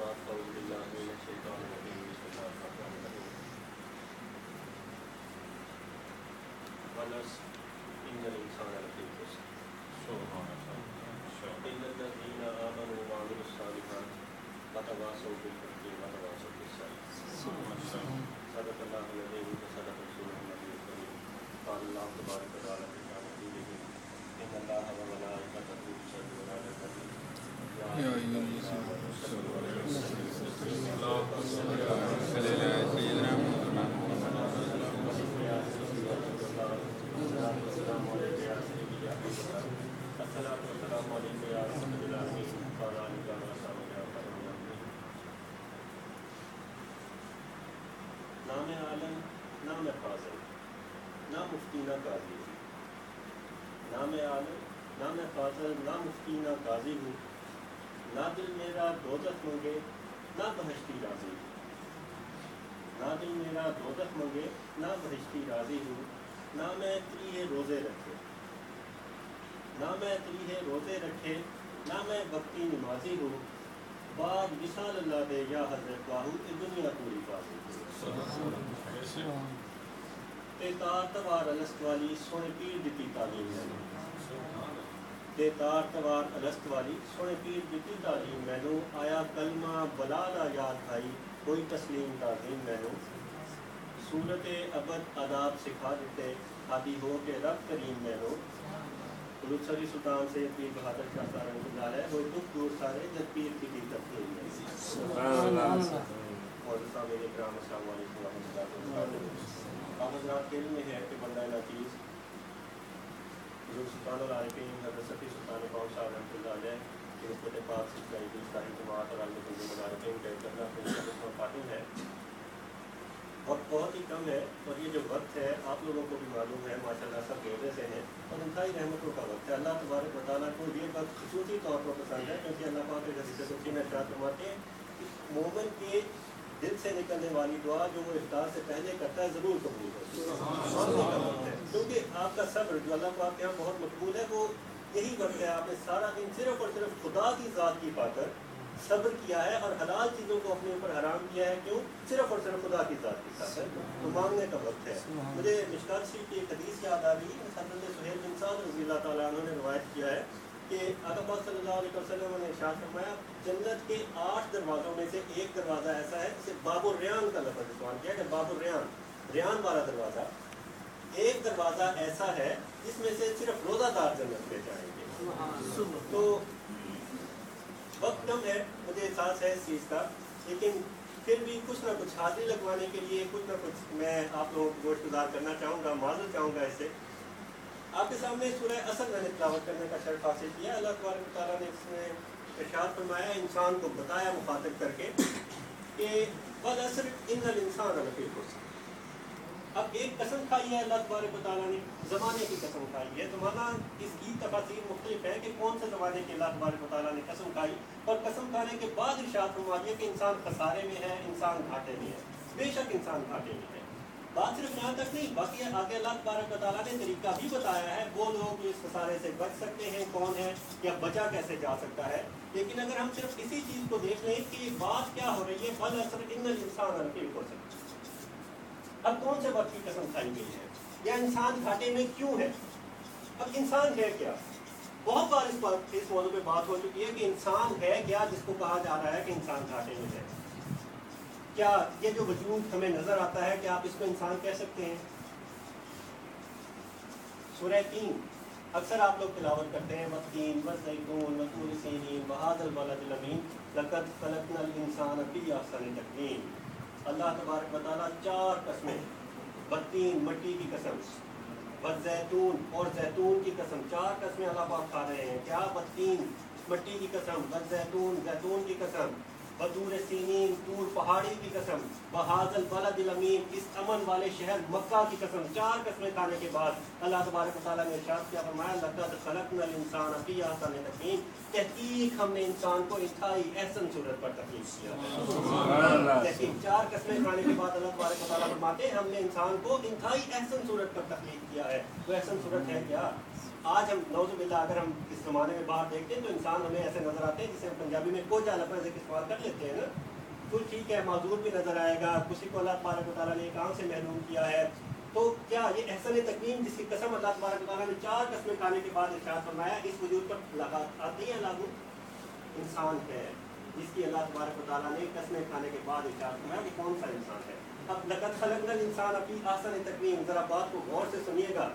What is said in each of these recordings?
بعد اعوذ باللہ من الشیطان الرجیم بسم اللہ الرحمن الرحیم والعصر ان الانسان لفی خسر الا الذین آمنوا وعملوا الصالحات وتواصوا بالحق وتواصوا بالصبر صدق اللہ العظیم وصدق رسولہ النبی الکریم قال اللہ تبارک وتعالی فی کتابہ ان اللہ وملائکتہ یصلون علی النبی یا ایھا الذین آمنوا صلوا علیہ وسلم اللهم صل علی سیدنا محمد السلام علیکم یا سیدی یا حبیب اللہ السلام علیکم یا رحمۃ العالمین وعلی آلہ وصحبہ اجمعین۔ نام عالم نام فاضل نہ مفتی نہ قاضی، نام عالم نام فاضل نہ مفتی نہ قاضی ہوں، نہ دل میرا دوزخ منگے نہ بہشتی راضی ہوں، نہ دل میرا دوزخ منگے نہ بہشتی راضی ہوں، نہ میں تریہ روزے رکھے نہ میں تریہ روزے رکھے نہ میں وقتی نمازی ہوں، بعد وصال اللہ دے یا حضرت باہو اے دنیا پوری فاضل تے تار توار الست والی سونے پیر دیتی تعلیم مینوں، تے تار توار الست والی سونے پیر دیتی تعلیم مینوں، آیا کلمہ بلالا یاد آئی کوئی تسلیم تعظیم مینوں، صورت ابد آداب سکھا دیتے ہادی ہو کے رب کریم مینوں، حضور سری سلطان سے پیر بہادر شاہ سارنگ اللہ علیہ وہ دکھ دور سارے جب پیر کی دی تقدیم میں اور سامعین کرام السلام علیکم ورحمۃ اللہ وبرکاتہ۔ آپ حضرات کے علم میں ہے کہ بندہ ناچیز حضور سلطان العارفین حضرت صفی سلطان قوم صاحب رحمۃ اللہ علیہ کی نسبت پاک سلسلہ اصلاحی جماعت اور عالم بندے مدارکین کا کرنا اپنے خاتم ہے۔ وقت بہت ہی کم ہے اور یہ جو وقت ہے آپ لوگوں کو بھی معلوم ہے ماشاءاللہ سب گھیرے سے ہیں اور انتہائی رحمتوں کا وقت ہے۔ اللہ تبارک و تعالیٰ کو یہ وقت خصوصی طور پر پسند ہے کیونکہ اللہ پاک کے حدیث قدسی میں ارشاد فرماتے ہیں کہ مومن کے دل سے نکلنے والی دعا جو وہ افطار سے پہلے کرتا ہے ضرور قبول ہوتی ہے، کیونکہ آپ کا صبر جو اللہ پاک کے یہاں بہت مقبول ہے وہ یہی وقت ہے آپ نے سارا دن صرف اور صرف خدا کی ذات کی خاطر صبر کیا ہے اور حلال چیزوں کو اپنے اوپر حرام کیا ہے، کیوں؟ صرف اور صرف خدا کی ذات کی خاطر، تو مانگنے کا وقت ہے۔ مجھے مشکات شریف کی ایک حدیث یاد آ رہی ہے، حضرت سہیل بن سعد رضی اللہ تعالیٰ عنہ نے روایت کیا ہے کہ آقا پاک صلی اللہ علیہ وسلم نے ارشاد فرمایا جنت کے 8 دروازوں میں سے ایک دروازہ ایسا ہے جسے باب الریان کا لفظ استعمال کیا کہ باب الریان، ریان والا دروازہ، ایک دروازہ ایسا ہے جس میں سے صرف روزہ دار جنت میں جائیں گے۔ تو وقت کم ہے، مجھے احساس ہے اس چیز کا، لیکن پھر بھی کچھ نہ کچھ حاضری لگوانے کے لیے کچھ نہ کچھ میں آپ لوگوں کو گوشت گزار کرنا چاہوں گا، معذرت چاہوں گا اس سے۔ آپ کے سامنے سورہ عصر میں نے تلاوت کرنے کا شرف حاصل کیا۔ اللہ تبارک و تعالیٰ نے اس میں ارشاد فرمایا، انسان کو بتایا مخاطب کر کے کہ والعصر ان الانسان لفی خسر۔ اب ایک قسم کھائی ہے اللہ تبارک و تعالیٰ نے، زمانے کی قسم کھائی ہے۔ زمانہ اس کی تفاصیر مختلف ہے کہ کون سے زمانے کی اللہ تبارک و تعالیٰ نے قسم کھائی، اور قسم کھانے کے بعد ارشاد فرما دیا کہ انسان خسارے میں ہے، انسان گھاٹے میں ہے۔ بے شک انسان گھاٹے میں ہے۔ بات صرف یہاں تک نہیں، باقی آگے اللہ تبارک و تعالیٰ نے طریقہ بھی بتایا ہے، وہ لوگ جو اس خسارے سے بچ سکتے ہیں کون ہے یا بچا کیسے جا سکتا ہے۔ لیکن اگر ہم صرف اسی چیز کو دیکھ لیں کہ بات کیا ہو رہی ہے، والعصر ان الانسان لفی خسر، اب کون سے وقت کی قسم کھائی گئی ہے یا انسان گھاٹے میں کیوں ہے؟ اب انسان ہے کیا؟ بہت بار اس موضوع پہ بات ہو چکی ہے کہ انسان ہے کیا جس کو کہا جا رہا ہے کہ انسان گھاٹے میں ہے۔ کیا یہ جو وجود ہمیں نظر آتا ہے کیا آپ اس کو انسان کہہ سکتے ہیں؟ سورہ 3 اکثر آپ لوگ تلاوت کرتے ہیں، والتین والزیتون وطور سینین وہذا البلد الامین لقد خلقنا الانسان فی احسن تقویم۔ اللہ تبارک و تعالیٰ 4 قسمیں، والتین مٹی کی قسم، والزیتون اور زیتون کی قسم، 4 قسمیں اللہ پاک کھا رہے ہیں۔ کیا؟ والتین مٹی کی قسم، والزیتون زیتون کی قسم، وطور سینین طور پہاڑی کی قسم، وہذا البلد الامین اس امن والے شہر مکہ کی قسم۔ 4 قسمیں کھانے کے بعد اللہ تبارک و تعالیٰ نے ارشاد کیا، فرمایا لقد خلقنا الانسان فی احسن تقویم، تحقیق ہم نے انسان کو انتہائی احسن صورت پر تخلیق کیا۔ لیکن 4 قسمیں کھانے کے بعد اللہ تبارک و تعالیٰ فرماتے ہیں ہم نے انسان کو انتہائی احسن صورت پر تخلیق کیا ہے۔ تو احسن صورت ہے کیا؟ آج ہم نعوذ باللہ اگر ہم اس زمانے میں باہر دیکھتے ہیں تو انسان ہمیں ایسے نظر آتے ہیں جسے ہم پنجابی میں کوجا لفظ استعمال کر لیتے ہیں نا. کچھ ٹھیک ہے معذور بھی نظر آئے گا, کسی کو اللہ تبارک و تعالیٰ نے ایک آنکھ سے محروم کیا ہے, تو کیا یہ احسن تقویم جس کی قسم اللہ تبارک و تعالیٰ نے 4 قسمیں کھانے کے بعد ارشاد فرمایا, اس وجود پر آتی ہیں لاگو؟ انسان ہے جس کی اللہ تبارک و تعالیٰ نے قسمیں کھانے کے بعد ارشاد فرمایا, وہ کون سا انسان ہے؟ اب لقد خلقنا الانسان فی احسن تقویم, ذرا بات کو غور سے سنیے گا.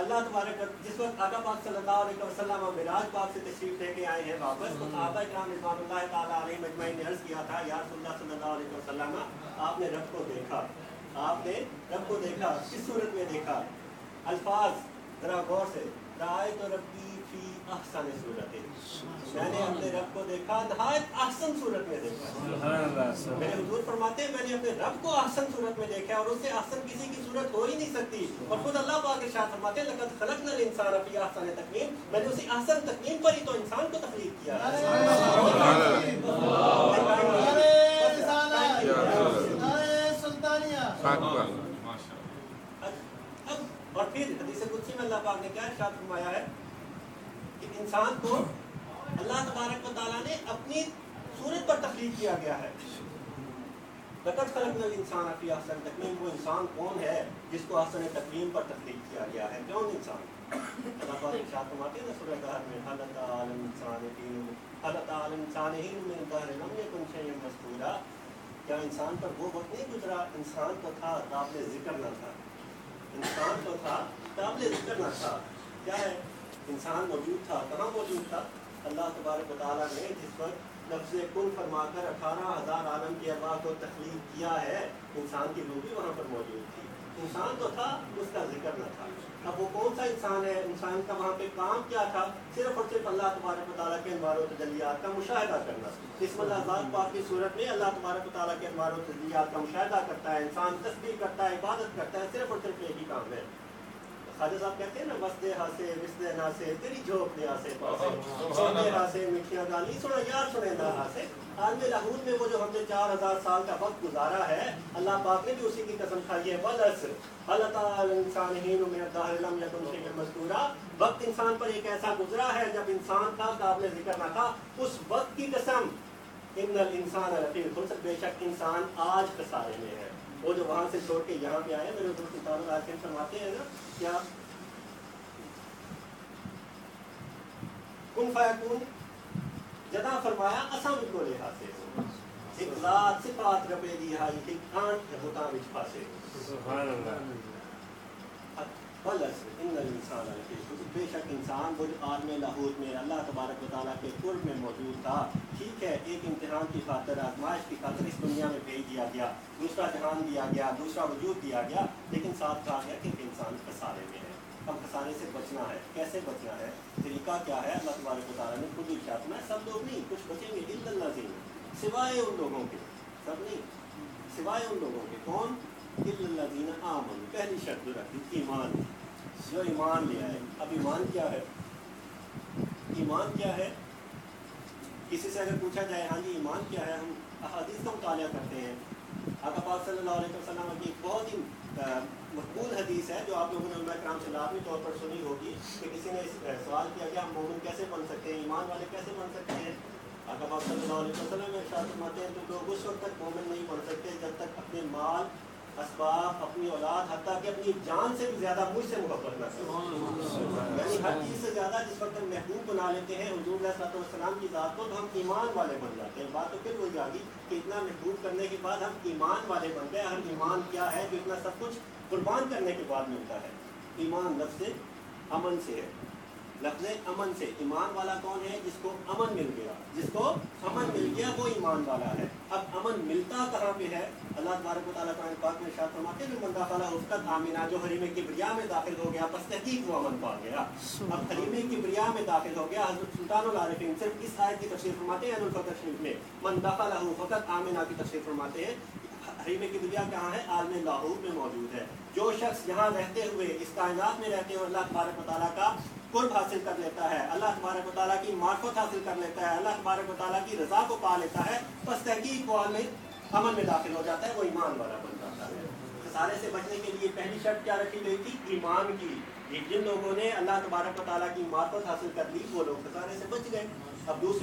اللہ تبارک جس وقت آقا پاک صلی اللہ علیہ وسلم معراج پاک سے تشریف لے کے آئے ہیں واپس, تو صحابہ کرام رضوان اللہ تعالیٰ علیہ مجمعین نے عرض کیا تھا, یا رسول اللہ صلی اللہ علیہ وسلم آپ نے رب کو دیکھا, آپ نے رب کو دیکھا, کس صورت میں دیکھا؟ الفاظ ذرا غور سے, رأیت ربی فی احسن صورت, میں نے اپنے رب کو دیکھا نہایت احسن صورت میں دیکھا. میرے حضور فرماتے ہیں میں نے اپنے رب کو احسن صورت میں دیکھا, اور اس سے احسن کسی کی صورت ہو ہی نہیں سکتی. اور خود اللہ پاک ارشاد فرماتے ہیں لقد خلقنا الانسان فی احسن تقویم, میں نے اسی احسن تقویم پر ہی تو انسان کو تخلیق کیا ہے. اور پھر حدیث قدسی میں اللہ پاک نے کیا ارشاد فرمایا ہے کہ انسان کو اللہ تبارک و تعالیٰ نے اپنی صورت پر تخلیق کیا گیا ہے. لقد خلقنا الانسان فی احسن تقویم, وہ انسان کون ہے جس کو احسن تقویم پر تخلیق کیا گیا ہے؟ کون انسان؟ اللہ پاک ارشاد فرماتے ہیں سورہ دہر میں, هل أتى على الإنسان حين من الدهر لم يكن شيئا مذكورا, کیا انسان پر وہ وقت نہیں گزرا, انسان تو تھا قابل ذکر نہ تھا, انسان تو تھا قابل ذکر نہ تھا. کیا ہے؟ انسان موجود تھا, کہاں موجود تھا؟ اللہ تبارک و تعالیٰ نے جس وقت لفظ کن فرما کر 18,000 عالم کی ارواح کو تخلیق کیا ہے, انسان کی روح بھی وہاں پر موجود تھی. انسان تو تھا, اس کا ذکر نہ تھا. اب وہ کون سا انسان ہے؟ انسان کا وہاں پہ کام کیا تھا؟ صرف اور صرف اللہ تبارک و تعالیٰ کے انوار و تجلیات کا مشاہدہ کرنا. اسم اللہ ذات پاک کی صورت میں اللہ تبارک و تعالیٰ کے انوار و تجلیات کا مشاہدہ کرتا ہے, انسان تسبیح کرتا ہے, عبادت کرتا ہے, صرف اور صرف ایک ہی کام ہے. خواجہ صاحب کہتے ہیں نا, وسدے ہاسے وسدے ناسے تیری جھوپ دے آسے پاسے, سونے ہاسے میٹھیاں گالی سنا یار سنے نہ ہاسے. عالم لاہور میں وہ جو ہم نے 4,000 سال کا وقت گزارا ہے, اللہ پاک نے بھی اسی کی قسم کھائی ہے. والعصر هل أتى على الإنسان حين من الدهر لم يكن شيئا مذكورا, وقت انسان پر ایک ایسا گزرا ہے جب انسان تھا قابل ذکر نہ تھا. اس وقت کی قسم, ان الانسان لفی خسر, بے شک انسان آج خسارے میں ہے. وہ جو وہاں سے چھوڑ کے یہاں پہ آئے, میرے حضور سلطان العارفین فرماتے ہیں نا, کیا کن فیکون جدا فرمایا اساں کو لے ہاسے, ایک ذات صفات ربے دی ہائی ایک آنکھ ہوتا وچ پاسے. سبحان اللہ. والعصر ان الانسان لفی خسر, بے شک انسان وہ جو عالم لاہور میں اللہ تبارک و تعالیٰ کے قرب میں موجود تھا. ٹھیک ہے, ایک امتحان کی خاطر, آزمائش کی خاطر اس دنیا میں بھیج دیا گیا, دوسرا جہان دیا گیا, دوسرا وجود دیا گیا, لیکن ساتھ کہا گیا کہ انسان خسارے میں ہے. اب خسارے سے بچنا ہے, کیسے بچنا ہے, طریقہ کیا ہے؟ اللہ تبارک و تعالیٰ نے خود ارشاد فرمایا سب لوگ نہیں, کچھ بچیں گے الا الذین, سوائے ان لوگوں کے, سب نہیں سوائے ان لوگوں کے. کون؟ الا الذین آمنوا, پہلی شرط جو رکھی ایمان, جو ایمان لے آئے. اب ایمان کیا ہے؟ ایمان کیا ہے؟ کسی سے اگر پوچھا جائے ہاں جی ایمان کیا ہے, ہم احادیث کا مطالعہ کرتے ہیں. آقا پاک صلی اللہ علیہ وسلم کی ایک بہت ہی مقبول حدیث ہے جو آپ لوگوں نے علماء کرام سے لازمی طور پر سنی ہوگی, کہ کسی نے سوال کیا کہ ہم مومن کیسے بن سکتے ہیں, ایمان والے کیسے بن سکتے ہیں؟ آقا پاک صلی اللہ علیہ وسلم ارشاد فرماتے ہیں تو لوگ اس وقت تک مومن نہیں بن سکتے جب تک اپنے مال, اسباب, اپنی اولاد, حتیٰ کہ اپنی جان سے بھی زیادہ مجھ سے محبت نہ کریں. یعنی ہر چیز سے زیادہ جس وقت ہم محبوب بنا لیتے ہیں حضور علیہ الصلوۃ والسلام کی ذات کو, تو ہم ایمان والے بن جاتے ہیں. بات تو پھر وہی آ گئی کہ اتنا محبوب کرنے کے بعد ہم ایمان والے بن گئے. ہر ایمان کیا ہے جو اتنا سب کچھ قربان کرنے کے بعد ملتا ہے. ایمان لفظ امن سے ہے, لفظ امن سے. ایمان والا کون ہے؟ جس کو امن مل گیا, جس کو امن مل گیا وہ ایمان والا ہے. اب امن ملتا کہاں پہ ہے؟ اللہ تبارک و تعالیٰ قرآن پاک میں ارشاد فرماتے ہیں من دخل اسقط آمنا, جو حریم کبریا میں داخل ہو گیا بس تحقیق وہ امن پا گیا. اب حریم کبریا میں داخل ہو گیا. حضرت سلطان العارفین صرف اس آیت کی تفسیر فرماتے ہیں عین الفتح شریف میں, من دخل فقط آمنا کی تفسیر فرماتے ہیں حریم کبریا کہاں ہے؟ عالم لاہور میں موجود ہے. جو شخص یہاں رہتے ہوئے اس کائنات میں رہتے ہوئے اللہ تبارک و تعالیٰ کا قرب حاصل کر لیتا ہے, اللہ تبارک و تعالیٰ کی معرفت حاصل کر لیتا ہے, اللہ تبارک و تعالیٰ کی رضا کو پا لیتا ہے, بس تحقیق وہ عالم امن میں داخل ہو جاتا ہے, وہ ایمان والا بن جاتا ہے. خسارے سے بچنے کے لیے پہلی شرط کیا رکھی گئی تھی؟ ایمان کی. جن لوگوں نے اللہ تبارک و تعالیٰ کی معرفت حاصل کر لی وہ لوگ خسارے سے بچ گئے. اب دوسری